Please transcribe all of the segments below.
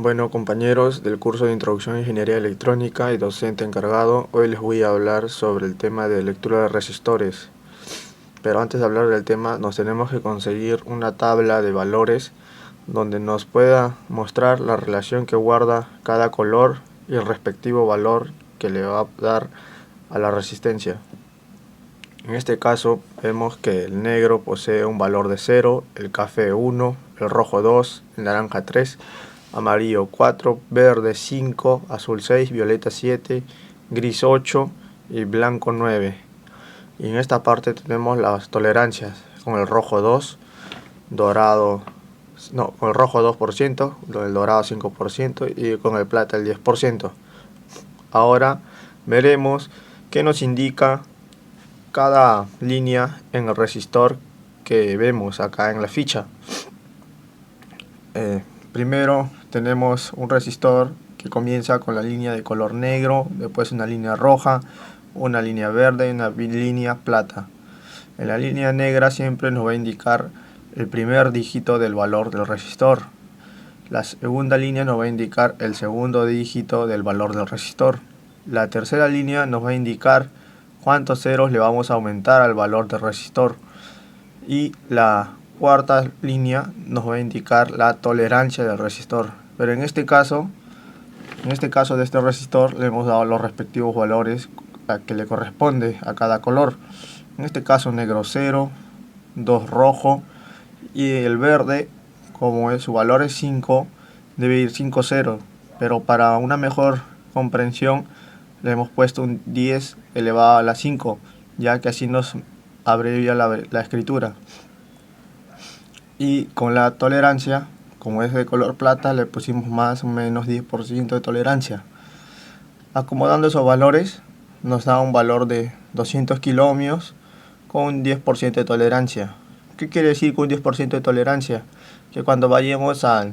Bueno, compañeros del curso de Introducción a Ingeniería Electrónica y docente encargado, hoy les voy a hablar sobre el tema de lectura de resistores. Pero antes de hablar del tema, nos tenemos que conseguir una tabla de valores donde nos pueda mostrar la relación que guarda cada color y el respectivo valor que le va a dar a la resistencia. En este caso, vemos que el negro posee un valor de 0, el café 1, el rojo 2, el naranja 3, amarillo 4, verde 5, azul 6, violeta 7, gris 8 y blanco 9. Y en esta parte tenemos las tolerancias, con el rojo 2, dorado, no, con el rojo 2%, el dorado 5% y con el plata el 10%. Ahora veremos qué nos indica cada línea en el resistor que vemos acá en la ficha. Primero tenemos un resistor que comienza con la línea de color negro, después una línea roja, una línea verde y una línea plata. En la línea negra siempre nos va a indicar el primer dígito del valor del resistor. La segunda línea nos va a indicar el segundo dígito del valor del resistor. La tercera línea nos va a indicar cuántos ceros le vamos a aumentar al valor del resistor. Y la cuarta línea nos va a indicar la tolerancia del resistor. Pero en este caso de este resistor le hemos dado los respectivos valores que le corresponde a cada color. En este caso negro 0, 2 rojo y el verde, como su valor es 5, debe ir 5 0. Pero para una mejor comprensión le hemos puesto un 10 elevado a la 5, ya que así nos abrevia la escritura. Y con la tolerancia, como es de color plata, le pusimos más o menos 10% de tolerancia. Acomodando esos valores nos da un valor de 200 kiloohmios con un 10% de tolerancia. ¿Qué quiere decir con un 10% de tolerancia? Que cuando vayamos a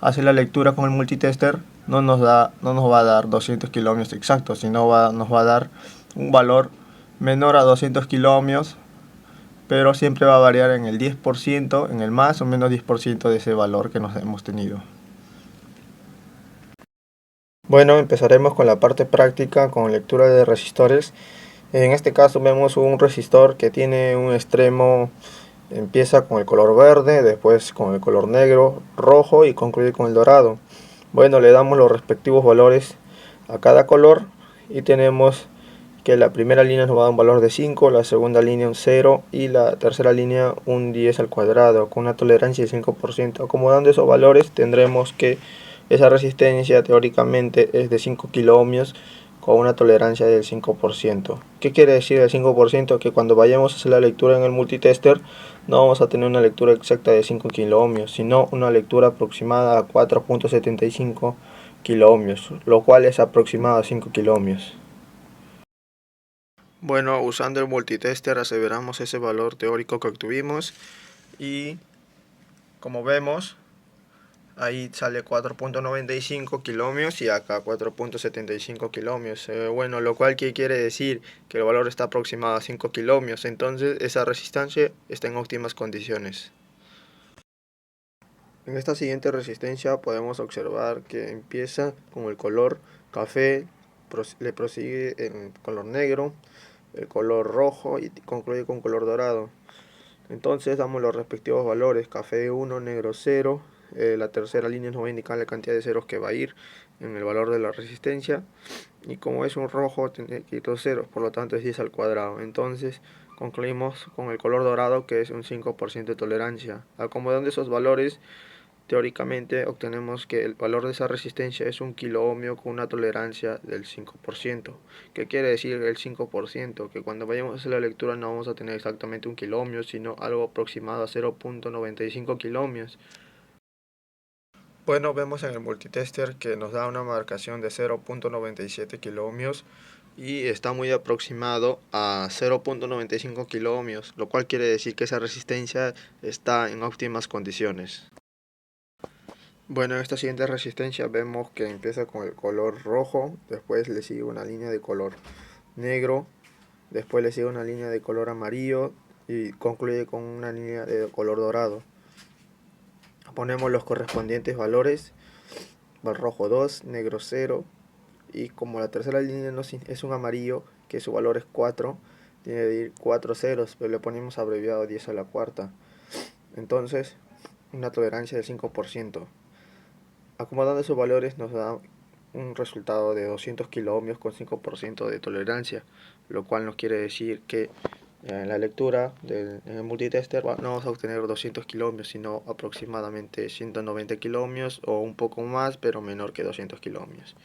hacer la lectura con el multitester no nos va a dar 200 kiloohmios exactos, sino nos va a dar un valor menor a 200 kiloohmios, pero siempre va a variar en el 10%, en el más o menos 10% de ese valor que nos hemos tenido. Bueno, empezaremos con la parte práctica con lectura de resistores. En este caso vemos un resistor que tiene un extremo, empieza con el color verde, después con el color negro, rojo y concluye con el dorado. Bueno, le damos los respectivos valores a cada color y tenemos que la primera línea nos va a dar un valor de 5, la segunda línea un 0 y la tercera línea un 10 al cuadrado con una tolerancia de 5%. Acomodando esos valores tendremos que esa resistencia teóricamente es de 5 kiloohmios con una tolerancia del 5%. ¿Qué quiere decir el 5%? Que cuando vayamos a hacer la lectura en el multitester no vamos a tener una lectura exacta de 5 kiloohmios, sino una lectura aproximada a 4.75 kiloohmios, lo cual es aproximado a 5 kiloohmios. Bueno, usando el multitester aseveramos ese valor teórico que obtuvimos y como vemos ahí sale 4.95 kiloohmios y acá 4.75 kiloohmios. Bueno, lo cual quiere decir que el valor está aproximado a 5 kiloohmios, entonces esa resistencia está en óptimas condiciones. En esta siguiente resistencia podemos observar que empieza con el color café, le prosigue en color negro, el color rojo y concluye con color dorado. Entonces damos los respectivos valores: café 1, negro 0. La tercera línea nos va a indicar la cantidad de ceros que va a ir en el valor de la resistencia, y como es un rojo tiene que ir 2 ceros, por lo tanto es 10 al cuadrado. Entonces concluimos con el color dorado, que es un 5% de tolerancia. Acomodando esos valores, teóricamente obtenemos que el valor de esa resistencia es un kiloohmio con una tolerancia del 5%. ¿Qué quiere decir el 5%? Que cuando vayamos a hacer la lectura no vamos a tener exactamente un kiloohmio, sino algo aproximado a 0.95 kiloohmios. Bueno, vemos en el multitester que nos da una marcación de 0.97 kiloohmios y está muy aproximado a 0.95 kiloohmios, lo cual quiere decir que esa resistencia está en óptimas condiciones. Bueno, en esta siguiente resistencia vemos que empieza con el color rojo, después le sigue una línea de color negro, después le sigue una línea de color amarillo y concluye con una línea de color dorado. Ponemos los correspondientes valores va el rojo 2, negro 0, y como la tercera línea es un amarillo, que su valor es 4, tiene que ir 4 ceros, pero le ponemos abreviado 10 a la cuarta. Entonces, una tolerancia del 5%. Acomodando esos valores nos da un resultado de 200 kiloohmios con 5% de tolerancia, lo cual nos quiere decir que en la lectura en el multitester no vamos a obtener 200 kiloohmios, sino aproximadamente 190 kiloohmios o un poco más, pero menor que 200 kiloohmios.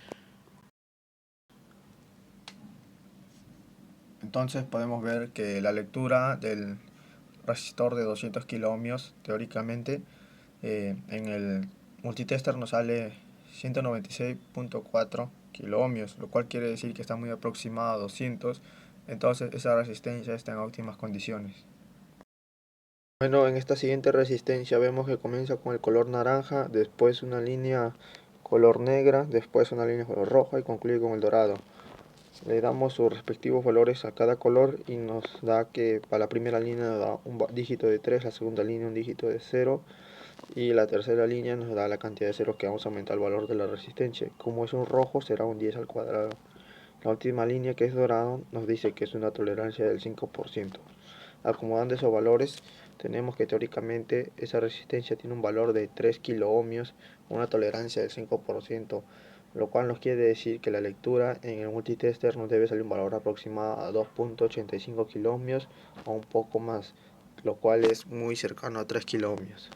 Entonces podemos ver que la lectura del resistor de 200 kiloohmios, teóricamente, en el multitester nos sale 196.4 kiloohmios, lo cual quiere decir que está muy aproximado a 200, entonces esa resistencia está en óptimas condiciones. Bueno, en esta siguiente resistencia vemos que comienza con el color naranja, después una línea color negra, después una línea color roja y concluye con el dorado. Le damos sus respectivos valores a cada color y nos da que para la primera línea nos da un dígito de 3, la segunda línea un dígito de 0 y la tercera línea nos da la cantidad de ceros que vamos a aumentar el valor de la resistencia. Como es un rojo será un 10 al cuadrado. La última línea, que es dorado, nos dice que es una tolerancia del 5%. Acomodando esos valores tenemos que teóricamente esa resistencia tiene un valor de 3 kiloohmios, una tolerancia del 5%, lo cual nos quiere decir que la lectura en el multitester nos debe salir un valor aproximado a 2.85 kiloohmios o un poco más, lo cual es muy cercano a 3 kiloohmios.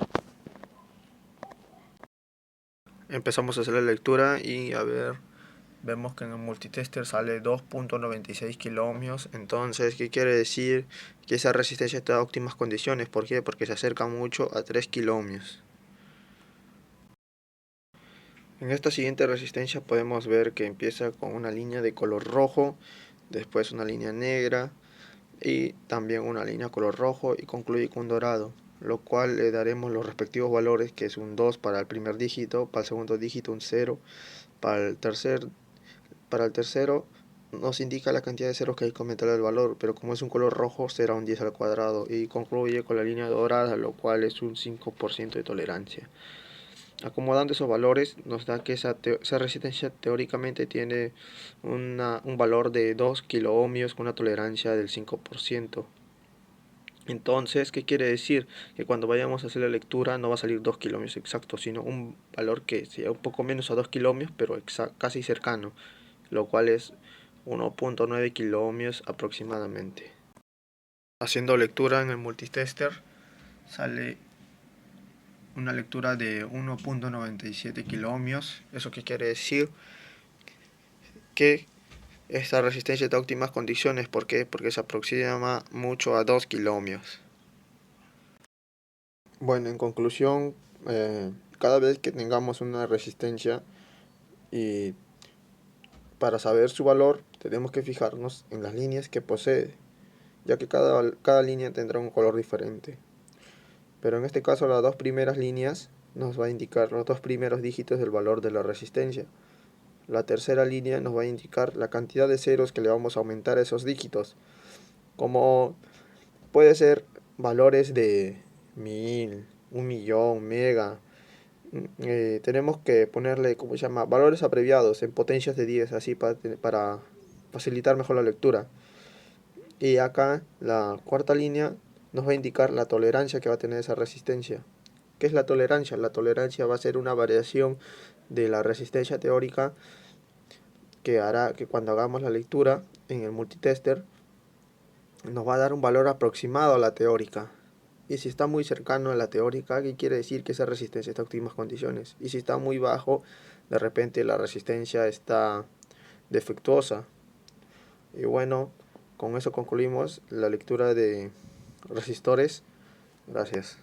Empezamos a hacer la lectura y a ver, vemos que en el multitester sale 2.96 kiloohmios. Entonces, ¿qué quiere decir? Que esa resistencia está en óptimas condiciones. ¿Por qué? Porque se acerca mucho a 3 kiloohmios. En esta siguiente resistencia podemos ver que empieza con una línea de color rojo, después una línea negra y también una línea color rojo y concluye con un dorado, lo cual le daremos los respectivos valores, que es un 2 para el primer dígito, para el segundo dígito un 0, para el tercero nos indica la cantidad de ceros que hay que aumentar el valor, pero como es un color rojo será un 10 al cuadrado y concluye con la línea dorada, lo cual es un 5% de tolerancia. Acomodando esos valores nos da que esa resistencia teóricamente tiene un valor de 2 kiloohmios con una tolerancia del 5%. Entonces, ¿qué quiere decir? Que cuando vayamos a hacer la lectura no va a salir 2 kiloohmios exactos, sino un valor que sea un poco menos a 2 kiloohmios, pero casi cercano, lo cual es 1.9 kiloohmios aproximadamente. Haciendo lectura en el multitester sale una lectura de 1.97 kiloohmios. ¿Eso qué quiere decir? Que esta resistencia está en óptimas condiciones. ¿Por qué? Porque se aproxima mucho a 2 kiloohmios. Bueno, en conclusión, cada vez que tengamos una resistencia y para saber su valor tenemos que fijarnos en las líneas que posee, ya que cada línea tendrá un color diferente. Pero en este caso las dos primeras líneas nos va a indicar los dos primeros dígitos del valor de la resistencia. La tercera línea nos va a indicar la cantidad de ceros que le vamos a aumentar a esos dígitos, como puede ser valores de 1000, 1.000.000, mega. Tenemos que ponerle, ¿cómo se llama? Valores abreviados en potencias de 10, así para facilitar mejor la lectura. Y acá la cuarta línea nos va a indicar la tolerancia que va a tener esa resistencia. ¿Qué es la tolerancia? La tolerancia va a ser una variación de la resistencia teórica que hará que cuando hagamos la lectura en el multitester nos va a dar un valor aproximado a la teórica. Y si está muy cercano a la teórica, ¿qué quiere decir? Que esa resistencia está en óptimas condiciones. Y si está muy bajo, de repente la resistencia está defectuosa. Y bueno, con eso concluimos la lectura de resistores. Gracias.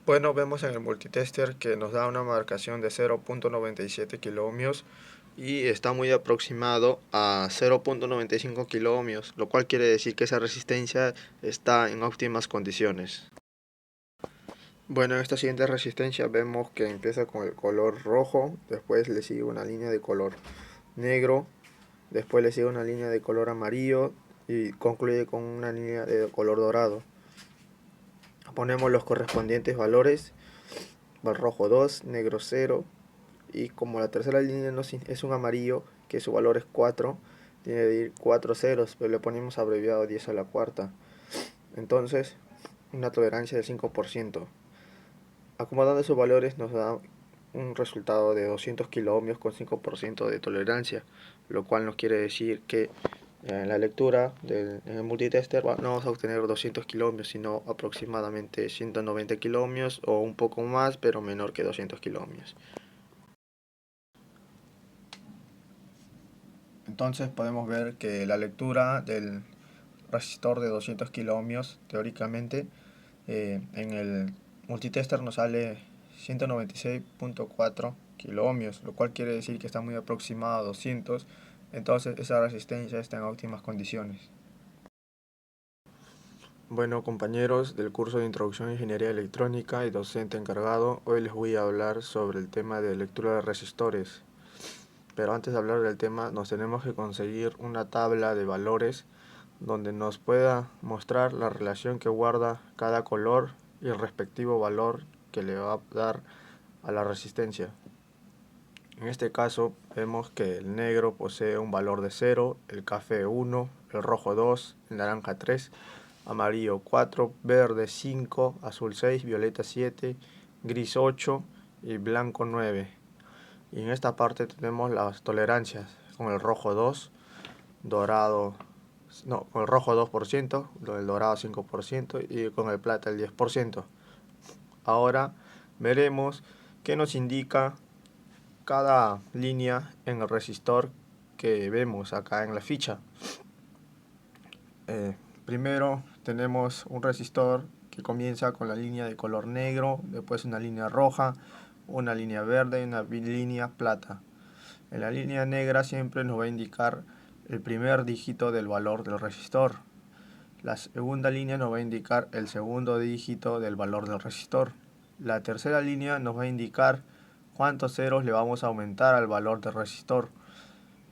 Bueno, vemos en el multitester que nos da una marcación de 0.97 kiloohmios y está muy aproximado a 0.95 kiloohmios, lo cual quiere decir que esa resistencia está en óptimas condiciones. Bueno, en esta siguiente resistencia vemos que empieza con el color rojo, después le sigue una línea de color negro, después le sigue una línea de color amarillo y concluye con una línea de color dorado. Ponemos los correspondientes valores: rojo 2, negro 0, y como la tercera línea es un amarillo que su valor es 4, tiene que ir 4 ceros, pero le ponemos abreviado 10 a la cuarta. Entonces, una tolerancia del 5%. Acomodando esos valores nos da un resultado de 200 kiloohmios con 5% de tolerancia, lo cual nos quiere decir que en la lectura en el multitester no vamos a obtener 200 kiloohmios, sino aproximadamente 190 kiloohmios o un poco más, pero menor que 200 kiloohmios. Entonces podemos ver que la lectura del resistor de 200 kiloohmios teóricamente en el multitester nos sale 196.4 kiloohmios, lo cual quiere decir que está muy aproximado a 200, entonces esa resistencia está en óptimas condiciones. Bueno, compañeros del curso de Introducción a Ingeniería Electrónica y docente encargado, hoy les voy a hablar sobre el tema de lectura de resistores. Pero antes de hablar del tema, nos tenemos que conseguir una tabla de valores donde nos pueda mostrar la relación que guarda cada color y el respectivo valor que le va a dar a la resistencia. En este caso vemos que el negro posee un valor de 0, el café 1, el rojo 2, el naranja 3, amarillo 4, verde 5, azul 6, violeta 7, gris 8 y blanco 9. Y en esta parte tenemos las tolerancias con el rojo 2, con el rojo 2%, el dorado 5% y con el plata el 10%. Ahora veremos qué nos indica cada línea en el resistor que vemos acá en la ficha. Primero tenemos un resistor que comienza con la línea de color negro, después una línea roja, una línea verde y una línea plata. En la línea negra siempre nos va a indicar el primer dígito del valor del resistor. La segunda línea nos va a indicar el segundo dígito del valor del resistor. La tercera línea nos va a indicar cuántos ceros le vamos a aumentar al valor del resistor.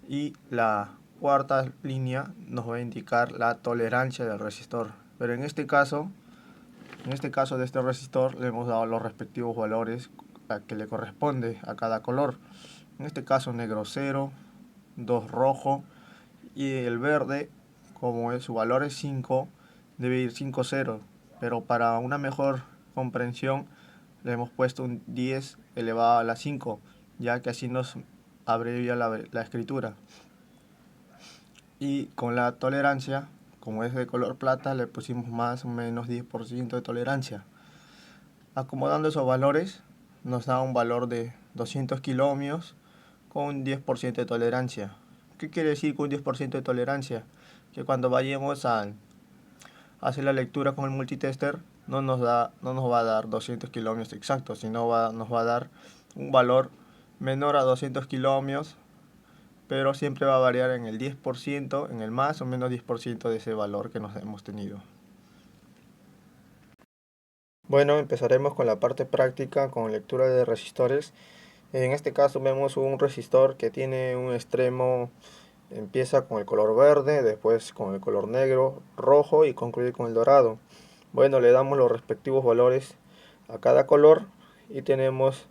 Y la cuarta línea nos va a indicar la tolerancia del resistor. Pero en este caso de este resistor le hemos dado los respectivos valores que le corresponde a cada color. En este caso negro 0, 2 rojo y el verde, como su valor es 5, debe ir 5 0, pero para una mejor comprensión le hemos puesto un 10 elevado a la 5, ya que así nos abrevia la escritura. Y con la tolerancia, como es de color plata, le pusimos más o menos 10% de tolerancia. Acomodando esos valores nos da un valor de 200 kiloohmios con un 10% de tolerancia. ¿Qué quiere decir con un 10% de tolerancia? Que cuando vayamos a hacer la lectura con el multitester no nos va a dar 200 kiloohmios exactos, sino nos va a dar un valor menor a 200 kiloohmios, pero siempre va a variar en el 10%, en el más o menos 10% de ese valor que nos hemos tenido. Bueno, empezaremos con la parte práctica con lectura de resistores. En este caso vemos un resistor que tiene un extremo, empieza con el color verde, después con el color negro, rojo y concluye con el dorado. Bueno, le damos los respectivos valores a cada color y tenemos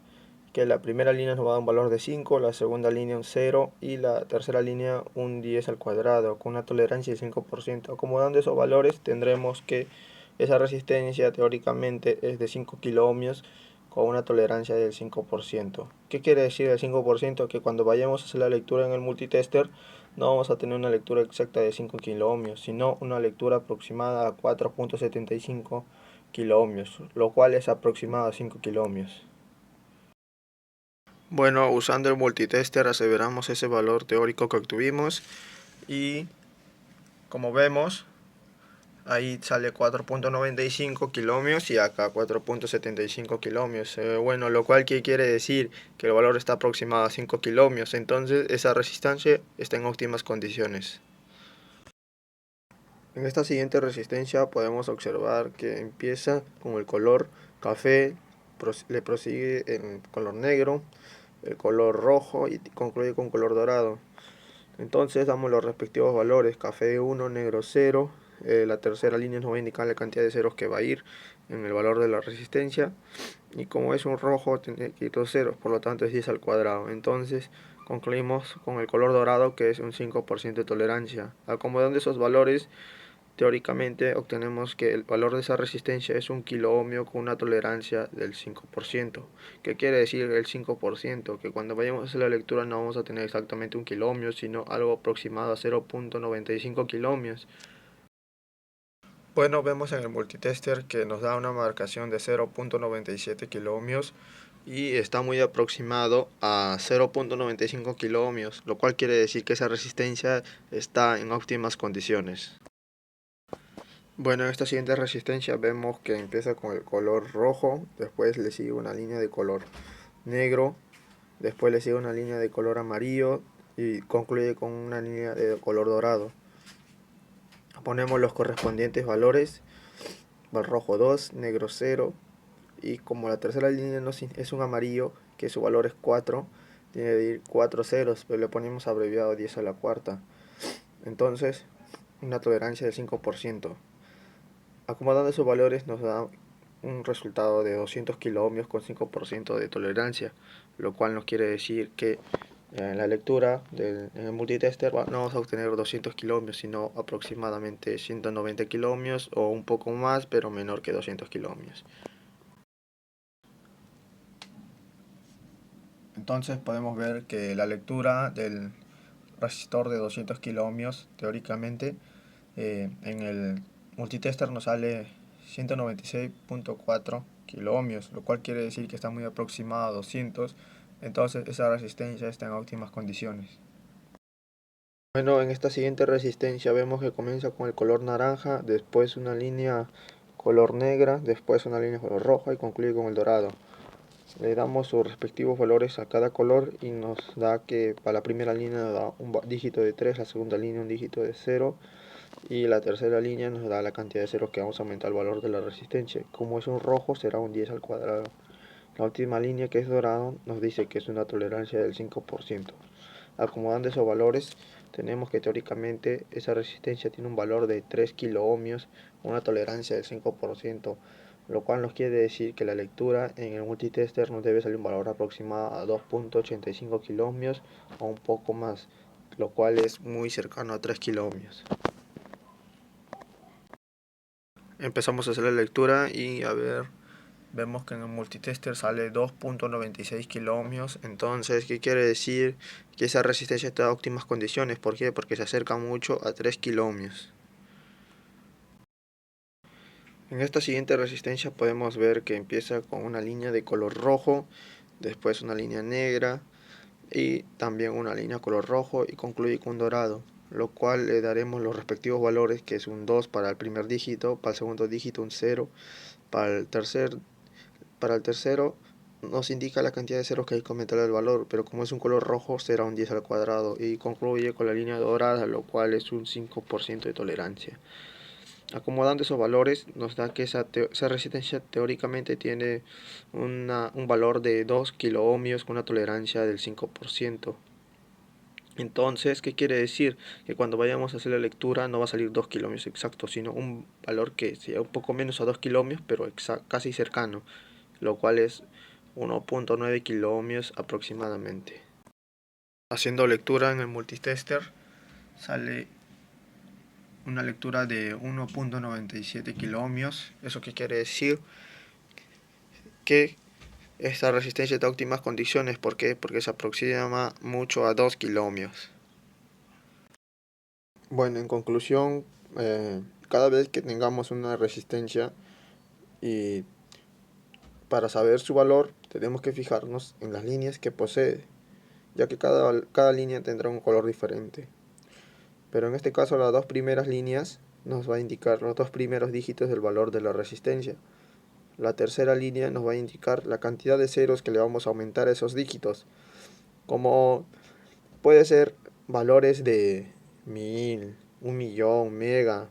que la primera línea nos va a dar un valor de 5, la segunda línea un 0 y la tercera línea un 10 al cuadrado con una tolerancia de 5%. Acomodando esos valores tendremos que esa resistencia teóricamente es de 5 kiloohmios con una tolerancia del 5%. ¿Qué quiere decir el 5%? Que cuando vayamos a hacer la lectura en el multitester no vamos a tener una lectura exacta de 5 kiloohmios, sino una lectura aproximada a 4.75 kiloohmios, lo cual es aproximado a 5 kiloohmios. Bueno, usando el multitester aseveramos ese valor teórico que obtuvimos y como vemos Ahí sale 4.95 kiloohmios y acá 4.75 kiloohmios. Bueno, lo cual ¿qué quiere decir? Que el valor está aproximado a 5 kiloohmios. Entonces esa resistencia está en óptimas condiciones. En esta siguiente resistencia podemos observar que empieza con el color café, le prosigue el color negro, el color rojo y concluye con color dorado. Entonces damos los respectivos valores: café 1, negro 0. La tercera línea nos va a indicar la cantidad de ceros que va a ir en el valor de la resistencia, y como es un rojo tiene que ir 2 ceros, por lo tanto es 10 al cuadrado. Entonces concluimos con el color dorado, que es un 5% de tolerancia. Acomodando esos valores, teóricamente obtenemos que el valor de esa resistencia es 1 kiloohmio con una tolerancia del 5%. ¿Qué quiere decir el 5%? Que cuando vayamos a hacer la lectura no vamos a tener exactamente 1 kiloohmio, sino algo aproximado a 0.95 kiloohmios. Bueno, vemos en el multitester que nos da una marcación de 0.97 kiloohmios y está muy aproximado a 0.95 kiloohmios, lo cual quiere decir que esa resistencia está en óptimas condiciones. Bueno, en esta siguiente resistencia vemos que empieza con el color rojo, después le sigue una línea de color negro, después le sigue una línea de color amarillo y concluye con una línea de color dorado. Ponemos los correspondientes valores: el rojo 2, negro 0, y como la tercera línea es un amarillo, que su valor es 4, tiene que ir 4 ceros, pero le ponemos abreviado 10 a la cuarta. Entonces, una tolerancia del 5%. Acomodando esos valores nos da un resultado de 200 kiloohmios con 5% de tolerancia, lo cual nos quiere decir que en la lectura en el multitester no vamos a obtener 200 kiloohmios, sino aproximadamente 190 kiloohmios o un poco más, pero menor que 200 kiloohmios. Entonces podemos ver que la lectura del resistor de 200 kiloohmios, teóricamente, en el multitester nos sale 196.4 kiloohmios, lo cual quiere decir que está muy aproximado a 200. Entonces esa resistencia está en óptimas condiciones. Bueno, en esta siguiente resistencia vemos que comienza con el color naranja, después una línea color negra, después una línea color roja y concluye con el dorado. Le damos sus respectivos valores a cada color y nos da que para la primera línea nos da un dígito de 3, la segunda línea un dígito de 0 y la tercera línea nos da la cantidad de ceros que vamos a aumentar el valor de la resistencia. Como es un rojo, será un 10 al cuadrado. La última línea, que es dorado, nos dice que es una tolerancia del 5%. Acomodando esos valores, tenemos que teóricamente esa resistencia tiene un valor de 3 kiloohmios, una tolerancia del 5%, lo cual nos quiere decir que la lectura en el multitester nos debe salir un valor aproximado a 2.85 kiloohmios o un poco más, lo cual es muy cercano a 3 kiloohmios. Empezamos a hacer la lectura y a ver, vemos que en el multitester sale 2.96 kiloohmios. Entonces, ¿qué quiere decir? Que esa resistencia está en óptimas condiciones. ¿Por qué? Porque se acerca mucho a 3 kiloohmios. En esta siguiente resistencia podemos ver que empieza con una línea de color rojo, después una línea negra y también una línea color rojo y concluye con un dorado, lo cual le daremos los respectivos valores, que es un 2 para el primer dígito, para el segundo dígito un 0, para el tercero nos indica la cantidad de ceros que hay que aumentar el valor, pero como es un color rojo será un 10 al cuadrado y concluye con la línea dorada, lo cual es un 5% de tolerancia. Acomodando esos valores nos da que esa resistencia teóricamente tiene un valor de 2 kiloohmios con una tolerancia del 5%. Entonces, ¿qué quiere decir? Que cuando vayamos a hacer la lectura no va a salir 2 kiloohmios exactos, sino un valor que sea un poco menos a 2 kiloohmios, pero casi cercano, lo cual es 1.9 kiloohmios aproximadamente. Haciendo lectura en el multitester sale una lectura de 1.97 kiloohmios. ¿Eso qué quiere decir? Que esta resistencia está en óptimas condiciones. ¿Por qué? Porque se aproxima mucho a 2 kiloohmios. Bueno, en conclusión, cada vez que tengamos una resistencia y para saber su valor tenemos que fijarnos en las líneas que posee, ya que cada línea tendrá un color diferente. Pero en este caso las dos primeras líneas nos va a indicar los dos primeros dígitos del valor de la resistencia. La tercera línea nos va a indicar la cantidad de ceros que le vamos a aumentar a esos dígitos. Como puede ser valores de 1000, 1.000.000, mega.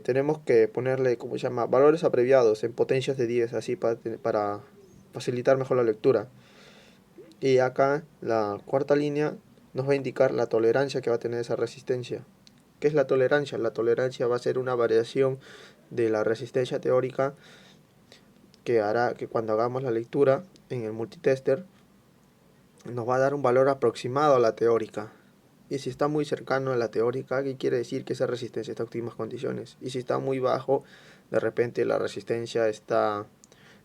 Tenemos que ponerle, ¿cómo se llama? Valores abreviados en potencias de 10, así para facilitar mejor la lectura. Y acá la cuarta línea nos va a indicar la tolerancia que va a tener esa resistencia. ¿Qué es la tolerancia? La tolerancia va a ser una variación de la resistencia teórica que hará que cuando hagamos la lectura en el multitester nos va a dar un valor aproximado a la teórica. Y si está muy cercano a la teórica, ¿qué quiere decir? Que esa resistencia está en óptimas condiciones. Y si está muy bajo, de repente la resistencia está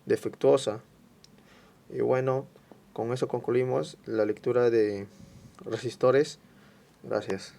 defectuosa. Y bueno, con eso concluimos la lectura de resistores. Gracias.